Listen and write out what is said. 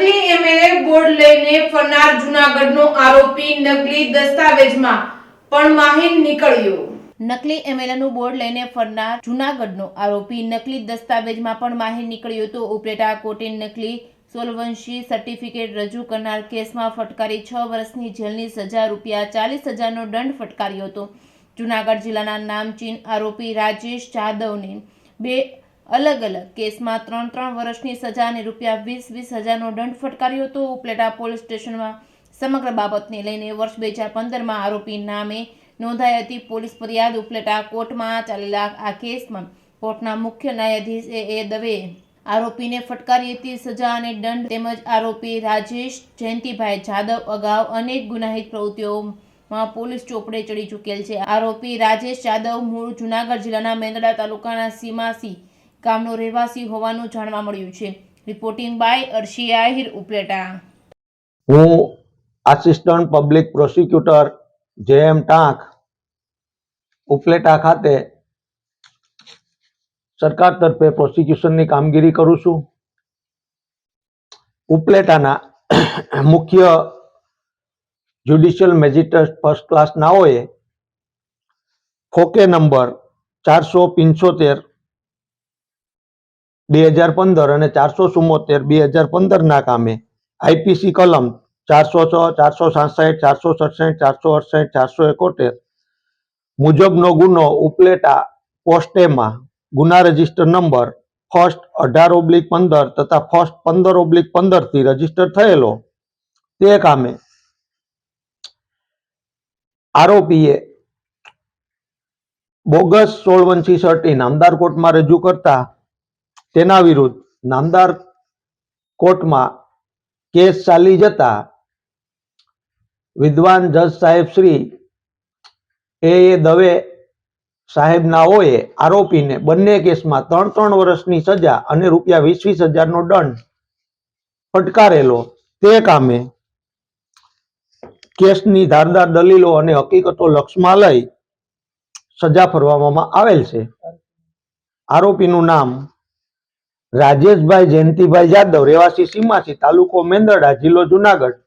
નકલી MLA board લઈને ફરનાર જૂનાગઢનો આરોપી નકલી દસ્તાવેજમાં પણ માહિર નીકળ્યો। નકલી એમએલએનું બોર્ડ લઈને ફરનાર જૂનાગઢનો આરોપી નકલી દસ્તાવેજમાં પણ માહિર નીકળ્યો તો ઉપલેટા કોર્ટે નકલી સોલવન્સી સર્ટિફિકેટ રજૂ કરનાર કેસમાં ફટકારી 6 વર્ષની જેલની સજા ₹40,000નો દંડ ફટકાર્યો હતો। જૂનાગઢ જિલ્લાના નામચીન આરોપી રાજેશ જાદવને 2 અલગ અલગ કેસમાં 3 વર્ષની સજા અને ₹20,000નો દંડ ફટકાર્યો હતો। ઉપલેટા પોલીસ સ્ટેશનમાં સમગ્ર બાબતને લઈને વર્ષ 2015માં આરોપી નામે નોંધાઈ હતી પોલીસ ફરિયાદ। ઉપલેટા કોર્ટમાં ચાલેલા આ કેસમાં કોર્ટના મુખ્ય ન્યાયાધીશ એ દવે આરોપીને ફટકારી હતી સજા અને દંડ તેમજ આરોપી રાજેશ જયંતિભાઈ જાદવ અગાઉ અનેક ગુનાહિત પ્રવૃત્તિઓમાં પોલીસ ચોપડે ચડી ચૂકેલ છે। આરોપી રાજેશ જાદવ મૂળ જૂનાગઢ જિલ્લાના મેંદરડા તાલુકાના સીમાસી ગામનો રહેવાસી હોવાનું જાણવા મળ્યું છે। Reporting by Arshi Ahir, Upleta. હું assistant public prosecutor JM Tank Upleta ખાતે સરકાર તરફે પ્રોસિક્યુશનની કામગીરી કરું છું। ઉપલેટાના મુખ્ય જ્યુડિશિયલ મેજિસ્ટ્રેટ ફર્સ્ટ ક્લાસ નાઓએ ખોકે નંબર 475 2015 અને 474 2015 ના કામે IPC કલમ 406, 466, 467, 468, 471 મુજબનો ગુનો ઉપલેટા પોસ્ટેમાં ગુના રજિસ્ટર નંબર ફર્સ્ટ 18/15 તથા ફર્સ્ટ 15/15 થી રજીસ્ટર થયેલો। તે કામે આરોપીએ બોગસ સોળવંશી સર્ટી નામદાર કોર્ટમાં રજૂ કરતા તેના વિરુદ્ધ નામદાર કોર્ટમાં કેસ ચાલી જતા વિદ્વાન જજ સાહેબ શ્રી એ દવે સાહેબ નાઓએ આરોપીને બંને કેસમાં 3 વર્ષની સજા અને ₹20,000નો દંડ ફટકારેલો। તે કામે કેસની ધારદાર દલીલો અને હકીકતો લક્ષમાં લઈ સજા ફરમાવવામાં આવેલ છે। આરોપીનું નામ રાજેશભાઈ જયંતિભાઈ જાદવ, રહેવાસી સીમાસી, તાલુકો મેંદરડા, જિલ્લો જુનાગઢ,